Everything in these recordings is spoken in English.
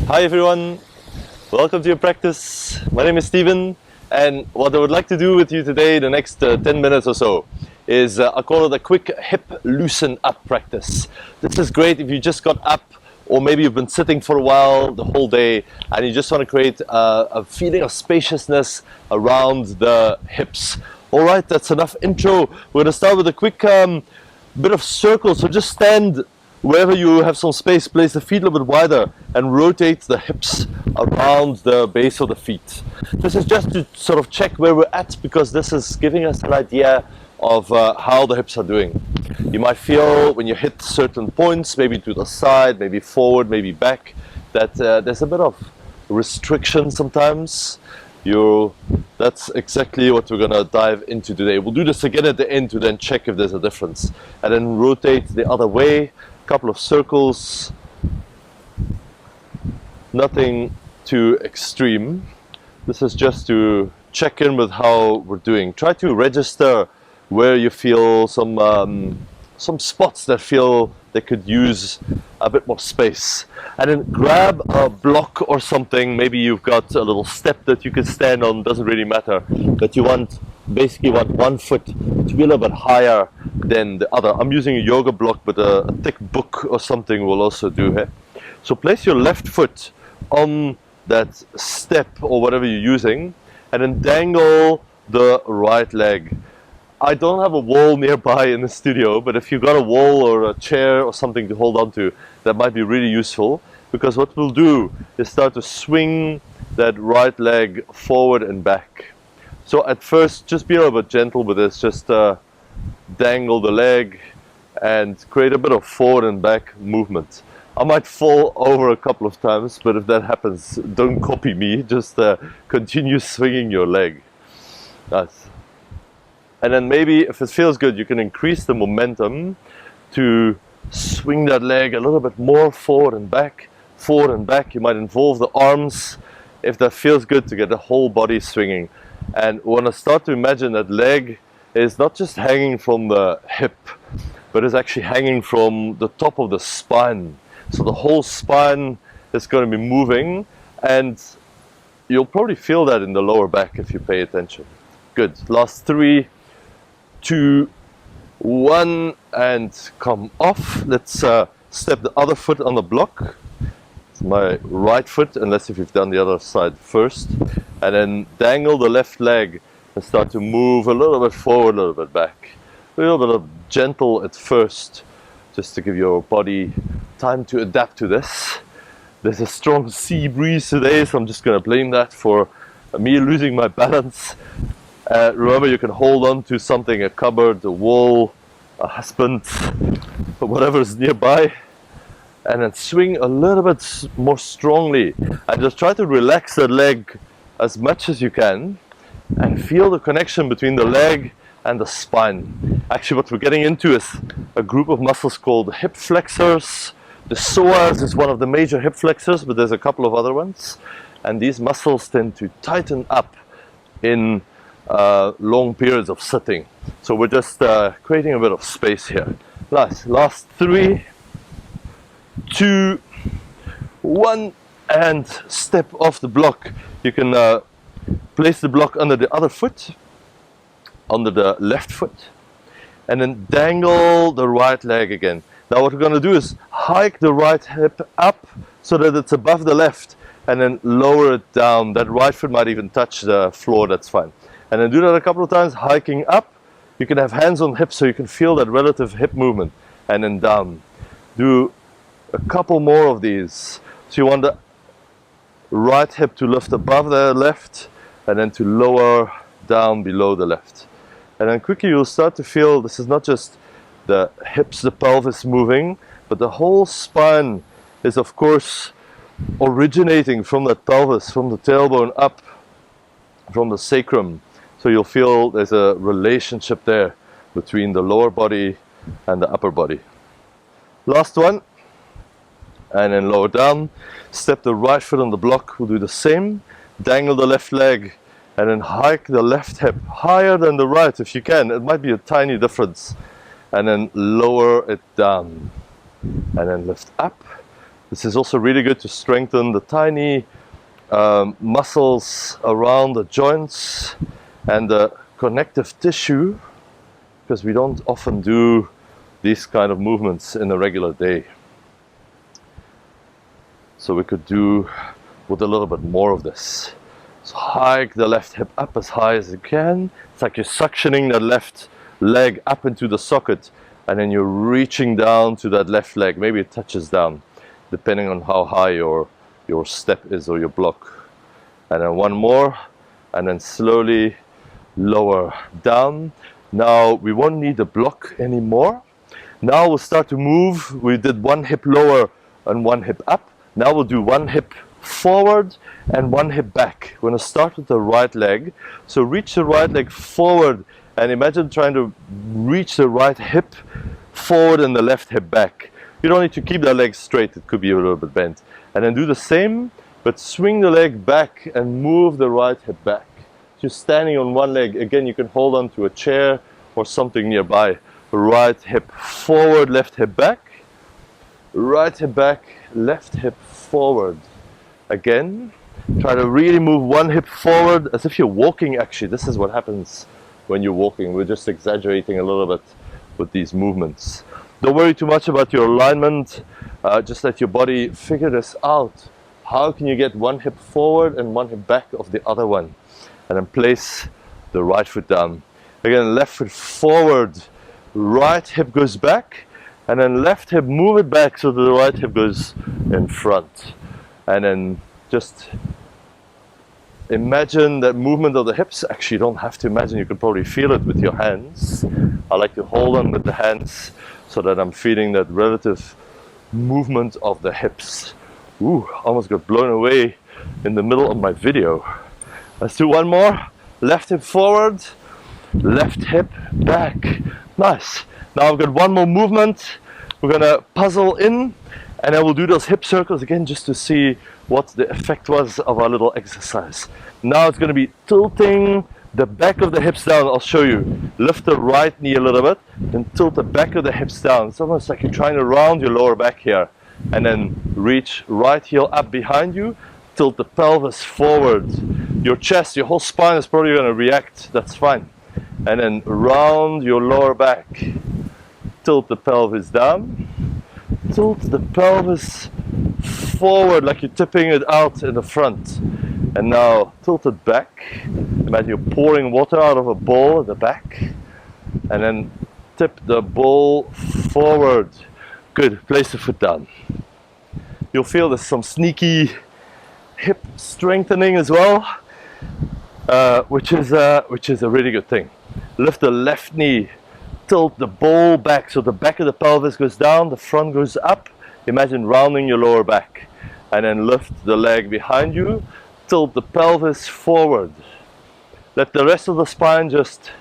Hi everyone, welcome to your practice. My name is Steven, and what I would like to do with you today, the next 10 minutes or so, is I call it a quick hip loosen up practice. This is great if you just got up, or maybe you've been sitting for a while the whole day and you just want to create a feeling of spaciousness around the hips. Alright, that's enough intro. We're going to start with a quick bit of circle. So just stand wherever you have some space, place the feet a little bit wider and rotate the hips around the base of the feet. This is just to sort of check where we're at, because this is giving us an idea of how the hips are doing. You might feel when you hit certain points, maybe to the side, maybe forward, maybe back, that there's a bit of restriction sometimes. That's exactly what we're going to dive into today. We'll do this again at the end to then check if there's a difference. And then rotate the other way, couple of circles, nothing too extreme. This is just to check in with how we're doing. Try to register where you feel some spots that feel they could use a bit more space, and then grab a block or something. Maybe you've got a little step that you can stand on, doesn't really matter, but you basically want one foot to be a little bit higher than the other. I'm using a yoga block, but a thick book or something will also do here. So place your left foot on that step or whatever you're using, and then dangle the right leg. I don't have a wall nearby in the studio, but if you've got a wall or a chair or something to hold on to, that might be really useful, because what we'll do is start to swing that right leg forward and back. So at first, just be a little bit gentle with this. Just dangle the leg and create a bit of forward and back movement. I might fall over a couple of times, but if that happens, don't copy me. Just continue swinging your leg. Nice. And then maybe if it feels good, you can increase the momentum to swing that leg a little bit more forward and back, forward and back. You might involve the arms if that feels good, to get the whole body swinging. And we want to start to imagine that leg is not just hanging from the hip, but is actually hanging from the top of the spine. So the whole spine is going to be moving, and you'll probably feel that in the lower back if you pay attention. Good. Last 3, 2, 1, and come off. Let's step the other foot on the block. It's my right foot, unless if you've done the other side first. And then dangle the left leg and start to move a little bit forward, a little bit back. A little bit of gentle at first, just to give your body time to adapt to this. There's a strong sea breeze today, so I'm just going to blame that for me losing my balance. Remember, you can hold on to something, a cupboard, a wall, a husband, whatever is nearby, and then swing a little bit more strongly. And just try to relax the leg as much as you can and feel the connection between the leg and the spine. Actually, what we're getting into is a group of muscles called hip flexors. The psoas is one of the major hip flexors, but there's a couple of other ones. And these muscles tend to tighten up in long periods of sitting. So we're just creating a bit of space here. Nice. Last 3, 2, 1, and step off the block. You can place the block under the other foot, under the left foot, and then dangle the right leg again. Now what we're going to do is hike the right hip up so that it's above the left, and then lower it down. That right foot might even touch the floor, that's fine. And then do that a couple of times, hiking up. You can have hands on hips so you can feel that relative hip movement, and then down. Do a couple more of these. So you want the right hip to lift above the left, and then to lower down below the left. And then quickly you'll start to feel this is not just the hips, the pelvis moving, but the whole spine is of course originating from that pelvis, from the tailbone up, from the sacrum. So you'll feel there's a relationship there between the lower body and the upper body. Last one, and then lower down. Step the right foot on the block. We'll do the same. Dangle the left leg, and then hike the left hip higher than the right if you can. It might be a tiny difference. And then lower it down. And then lift up, This is also really good to strengthen the tiny muscles around the joints and the connective tissue, because we don't often do these kind of movements in a regular day. So we could do with a little bit more of this. So hike the left hip up as high as you can. It's like you're suctioning that left leg up into the socket, and then you're reaching down to that left leg. Maybe it touches down, depending on how high your step is or your block. And then one more, and then slowly lower down. Now we won't need the block anymore. Now we'll start to move. We did one hip lower and one hip up. Now we'll do one hip forward and one hip back. We're going to start with the right leg. So reach the right leg forward, and imagine trying to reach the right hip forward and the left hip back. You don't need to keep that leg straight, it could be a little bit bent. And then do the same, but swing the leg back and move the right hip back. You're standing on one leg. Again, you can hold on to a chair or something nearby. Right hip forward, left hip back. Right hip back, left hip forward. Again, try to really move one hip forward as if you're walking. Actually, this is what happens when you're walking. We're just exaggerating a little bit with these movements. Don't worry too much about your alignment. Just let your body figure this out. How can you get one hip forward and one hip back of the other one? And then place the right foot down. Again, left foot forward, right hip goes back, and then left hip, move it back so that the right hip goes in front. And then just imagine that movement of the hips. Actually, you don't have to imagine, you can probably feel it with your hands. I like to hold on with the hands so that I'm feeling that relative movement of the hips. Ooh, almost got blown away in the middle of my video. Let's do one more. Left hip forward, left hip back. Nice. Now I've got one more movement. We're gonna puzzle in, and then we'll do those hip circles again just to see what the effect was of our little exercise. Now it's gonna be tilting the back of the hips down. I'll show you. Lift the right knee a little bit, then tilt the back of the hips down. It's almost like you're trying to round your lower back here. And then reach right heel up behind you, tilt the pelvis forward. Your chest, your whole spine is probably gonna react, that's fine. And then round your lower back. Tilt the pelvis down. Tilt the pelvis forward like you're tipping it out in the front. And now tilt it back. Imagine you're pouring water out of a bowl at the back. And then tip the bowl forward. Good, place the foot down. You'll feel there's some sneaky hip strengthening as well, which is a really good thing. Lift the left knee. Tilt the bowl back so the back of the pelvis goes down, the front goes up. Imagine rounding your lower back. And then lift the leg behind you. Tilt the pelvis forward. Let the rest of the spine just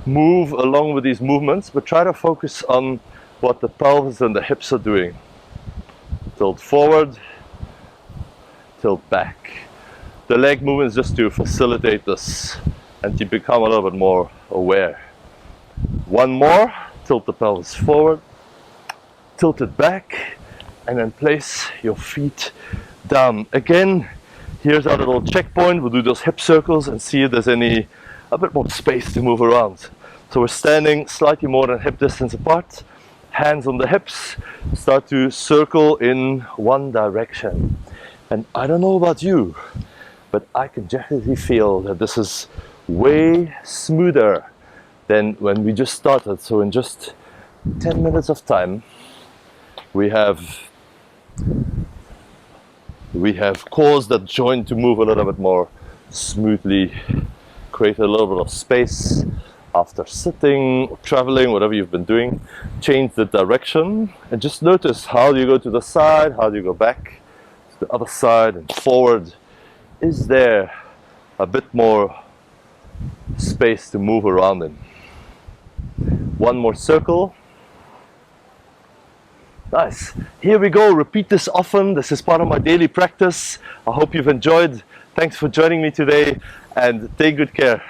move along with these movements, but try to focus on what the pelvis and the hips are doing. Tilt forward, tilt back. The leg movement is just to facilitate this and to become a little bit more aware. One more, tilt the pelvis forward, tilt it back, and then place your feet down. Again, here's our little checkpoint. We'll do those hip circles and see if there's a bit more space to move around. So we're standing slightly more than hip distance apart, hands on the hips, start to circle in one direction. And I don't know about you, but I can definitely feel that this is way smoother than when we just started. So in just 10 minutes of time, we have caused that joint to move a little bit more smoothly, create a little bit of space after sitting or traveling, whatever you've been doing. Change the direction and just notice, how do you go to the side, how do you go back to the other side and forward. Is there a bit more space to move around in? One more circle. Nice. Here we go. Repeat this often. This is part of my daily practice. I hope you've enjoyed. Thanks for joining me today, and take good care.